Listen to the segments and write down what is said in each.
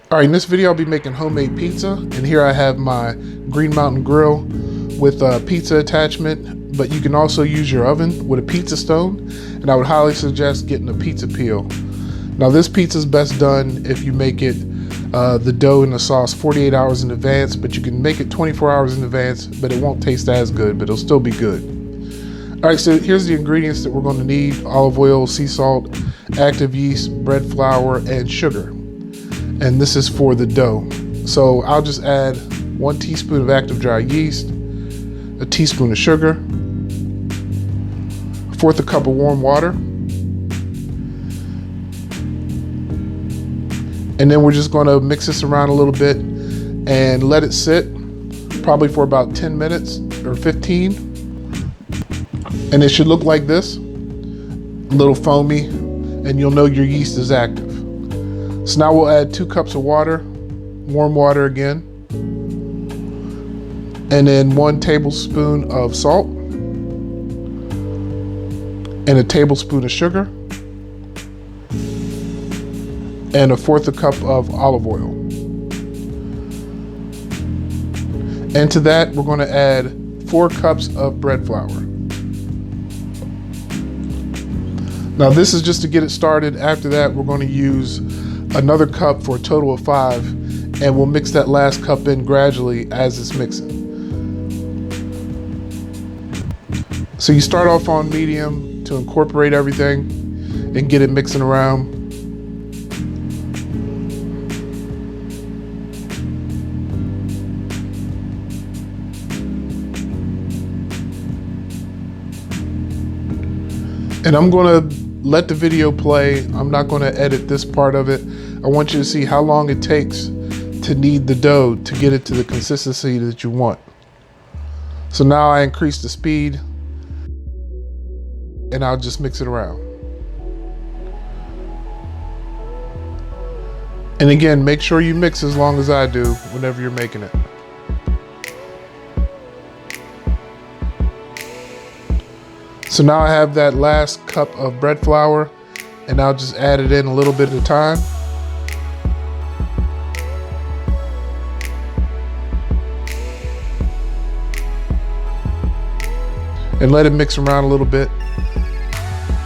All right, in this video I'll be making homemade pizza, and here I have my Green Mountain grill with a pizza attachment, but you can also use your oven with a pizza stone, and I would highly suggest getting a pizza peel. Now this pizza is best done if you make it the dough and the sauce 48 hours in advance, but you can make it 24 hours in advance, but it won't taste as good, but it'll still be good. All right, so here's the ingredients that we're going to need: olive oil, sea salt, active yeast, bread flour, and sugar. And this is for the dough. So I'll just add 1 teaspoon of active dry yeast, a teaspoon of sugar, 1/4 cup of warm water, and then we're just going to mix this around a little bit and let it sit probably for about 10 minutes or 15. And it should look like this, a little foamy, and you'll know your yeast is active. So now we'll add 2 cups of water, warm water again, and then 1 tablespoon of salt, and a tablespoon of sugar, and 1/4 cup of olive oil. And to that, we're going to add 4 cups of bread flour. Now this is just to get it started. After that, we're going to use another cup for a total of 5, and we'll mix that last cup in gradually as it's mixing. So you start off on medium to incorporate everything and get it mixing around. And I'm going to let the video play. I'm not going to edit this part of it. I want you to see how long it takes to knead the dough to get it to the consistency that you want. So now I increase the speed and I'll just mix it around. And again, make sure you mix as long as I do whenever you're making it. So now I have that last cup of bread flour, and I'll just add it in a little bit at a time. And let it mix around a little bit,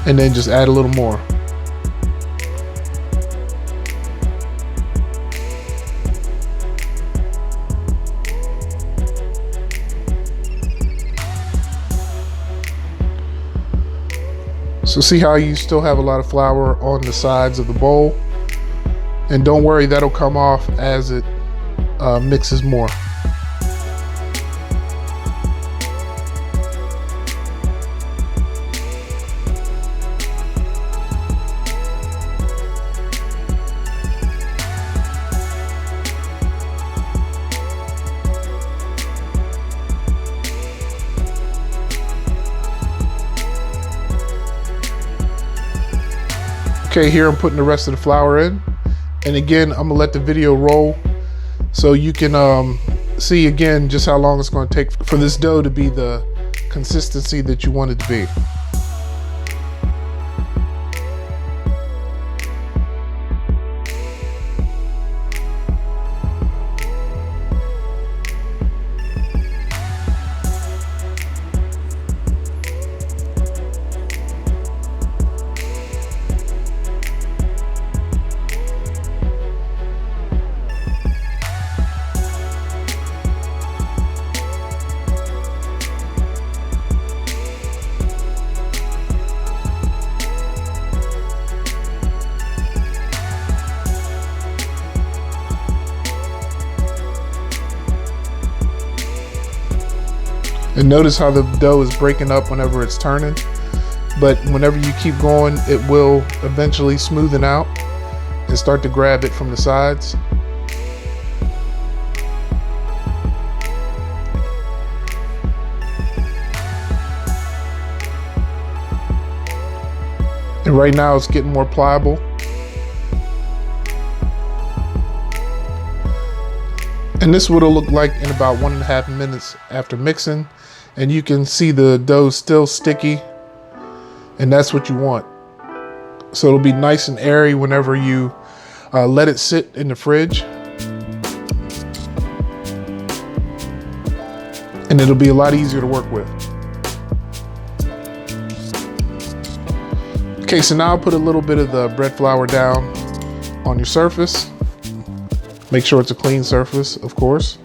and then just add a little more. So see how you still have a lot of flour on the sides of the bowl, and don't worry, that'll come off as it mixes more. Okay, here I'm putting the rest of the flour in, and again I'm gonna let the video roll so you can see again just how long it's going to take for this dough to be the consistency that you want it to be. And notice how the dough is breaking up whenever it's turning, but whenever you keep going, it will eventually smoothen out and start to grab it from the sides. And right now it's getting more pliable. And this would have looked like in about 1.5 minutes after mixing. And you can see the dough still sticky, and that's what you want. So it'll be nice and airy whenever you Let it sit in the fridge, and it'll be a lot easier to work with. Okay, so now I'll put a little bit of the bread flour down on your surface. Make sure it's a clean surface, of course.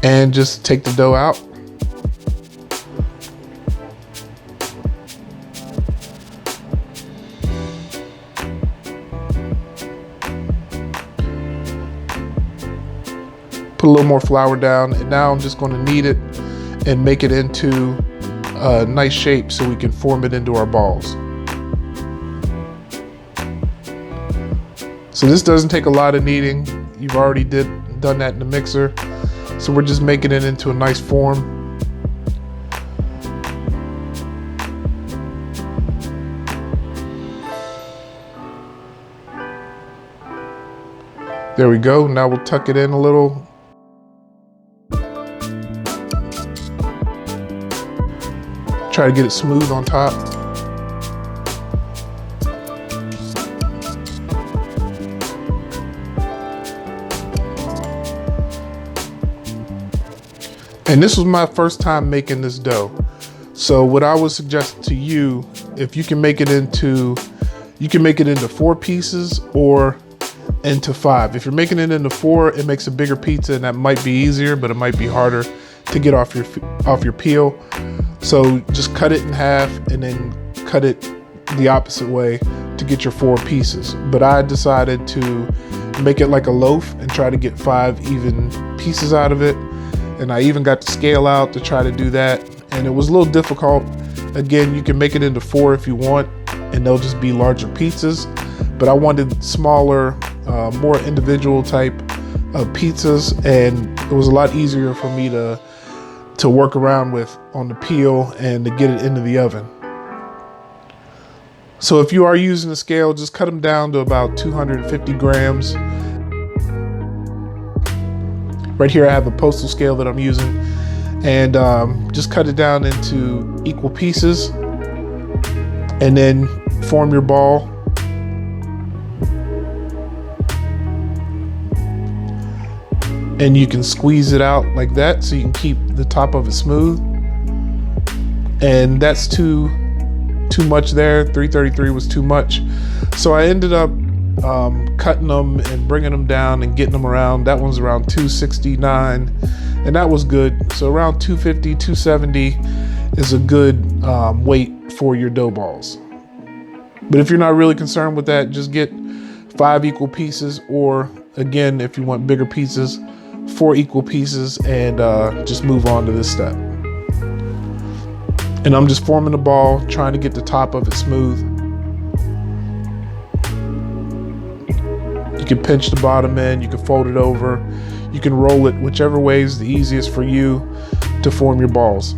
And just take the dough out. Put a little more flour down, and now I'm just going to knead it and make it into a nice shape so we can form it into our balls. So this doesn't take a lot of kneading. You've already done that in the mixer. So we're just making it into a nice form. There we go. Now we'll tuck it in a little. Try to get it smooth on top. And this was my first time making this dough. So what I would suggest to you, if you can make it into, you can make it into 4 pieces or into 5. If you're making it into 4, it makes a bigger pizza, and that might be easier, but it might be harder to get off your peel. So just cut it in half and then cut it the opposite way to get your 4 pieces. But I decided to make it like a loaf and try to get 5 even pieces out of it. And I even got the scale out to try to do that. And it was a little difficult. Again, you can make it into 4 if you want, and they'll just be larger pizzas. But I wanted smaller, more individual type of pizzas, and it was a lot easier for me to work around with on the peel and to get it into the oven. So if you are using a scale, just cut them down to about 250 grams. Right here I have a postal scale that I'm using, and just cut it down into equal pieces and then form your ball. And you can squeeze it out like that so you can keep the top of it smooth. And that's too much there. 333 was too much. So I ended up cutting them and bringing them down and getting them around. That one's around 269, and that was good. So around 250, 270 is a good weight for your dough balls. But if you're not really concerned with that, just get 5 equal pieces, or again, if you want bigger pieces, 4 equal pieces, and just move on to this step. And I'm just forming the ball, trying to get the top of it smooth. You can pinch the bottom end, you can fold it over, you can roll it, whichever way is the easiest for you to form your balls.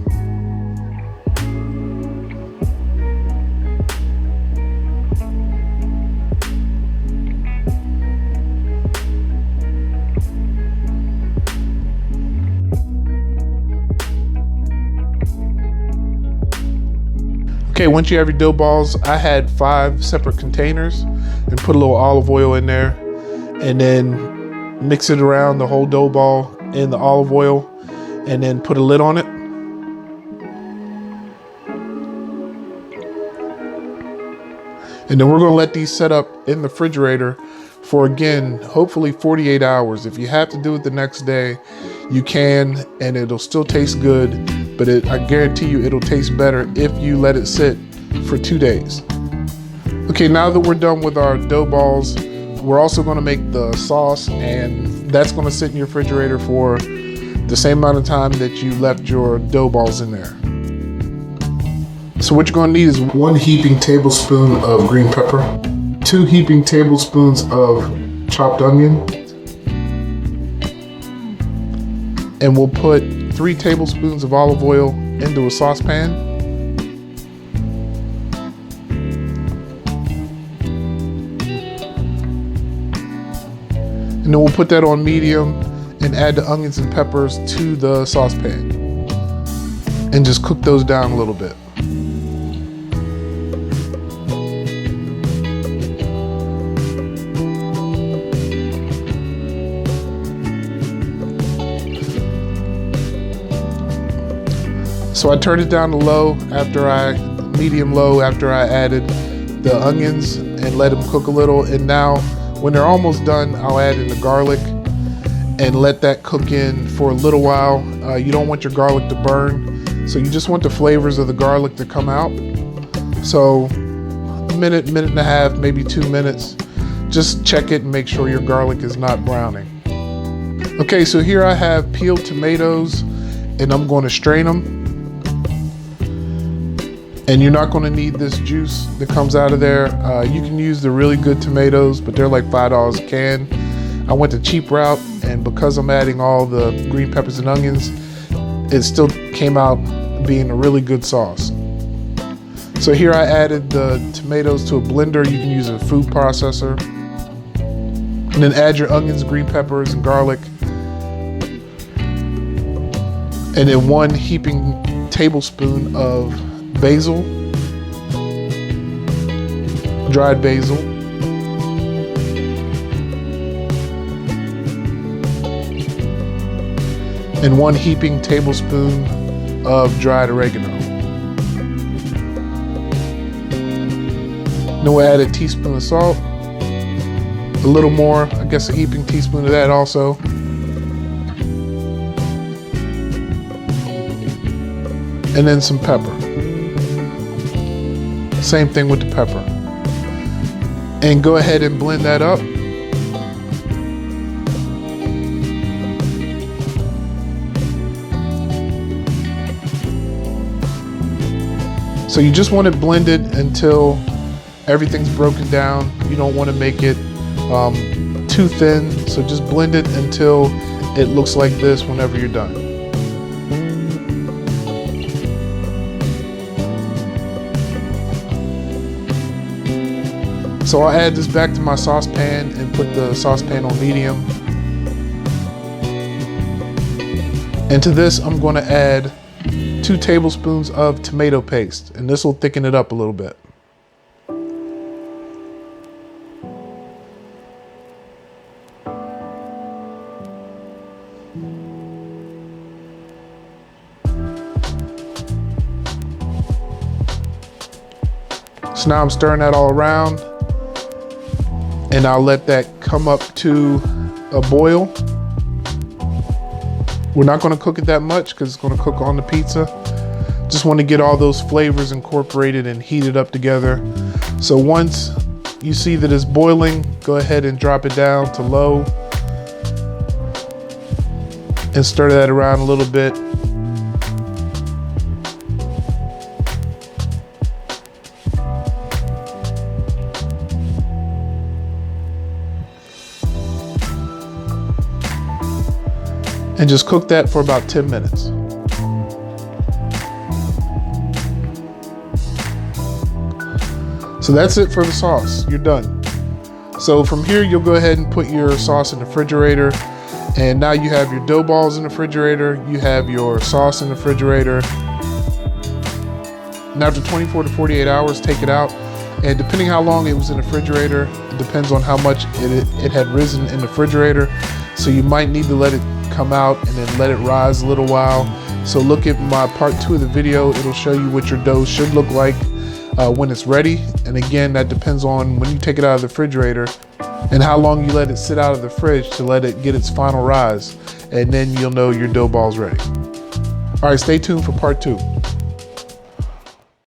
Okay, once you have your dough balls, I had 5 separate containers and put a little olive oil in there, and then mix it around the whole dough ball in the olive oil, and then put a lid on it. And then we're going to let these set up in the refrigerator for, again, hopefully 48 hours. If you have to do it the next day, you can, and it'll still taste good, but I guarantee you it'll taste better if you let it sit for 2 days. Okay, now that we're done with our dough balls, we're also going to make the sauce, and that's going to sit in your refrigerator for the same amount of time that you left your dough balls in there. So what you're going to need is 1 heaping tablespoon of green pepper, 2 heaping tablespoons of chopped onion, and we'll put 3 tablespoons of olive oil into a saucepan. And then we'll put that on medium and add the onions and peppers to the saucepan and just cook those down a little bit. So I turned it down to low medium low after I added the onions and let them cook a little. And now when they're almost done, I'll add in the garlic and let that cook in for a little while. You don't want your garlic to burn, so you just want the flavors of the garlic to come out. So a minute and a half, maybe 2 minutes. Just check it and make sure your garlic is not browning. Okay, so here I have peeled tomatoes and I'm going to strain them. And you're not going to need this juice that comes out of there. You can use the really good tomatoes, but they're like $5 a can. I went the cheap route, and because I'm adding all the green peppers and onions, it still came out being a really good sauce. So here I added the tomatoes to a blender. You can use a food processor. And then add your onions, green peppers, and garlic. And then 1 heaping tablespoon of basil, dried basil, and 1 heaping tablespoon of dried oregano. Then we'll add a teaspoon of salt, a little more, I guess a heaping teaspoon of that also. And then some pepper. Same thing with the pepper. And go ahead and blend that up. So you just want it blended until everything's broken down. You don't want to make it too thin. So just blend it until it looks like this whenever you're done. So I'll add this back to my saucepan and put the saucepan on medium. And to this, I'm going to add 2 tablespoons of tomato paste, and this will thicken it up a little bit. So now I'm stirring that all around. And I'll let that come up to a boil. We're not going to cook it that much because it's going to cook on the pizza. Just want to get all those flavors incorporated and heated up together. So once you see that it's boiling, go ahead and drop it down to low and stir that around a little bit. And just cook that for about 10 minutes. So that's it for the sauce. You're done. So from here, you'll go ahead and put your sauce in the refrigerator. And now you have your dough balls in the refrigerator. You have your sauce in the refrigerator. Now after 24 to 48 hours, take it out. And depending how long it was in the refrigerator, it depends on how much it had risen in the refrigerator. So you might need to let it come out and then let it rise a little while. So look at my part 2 of the video. It'll show you what your dough should look like when it's ready. And again, that depends on when you take it out of the refrigerator and how long you let it sit out of the fridge to let it get its final rise. And then you'll know your dough ball's ready. All right, stay tuned for part 2.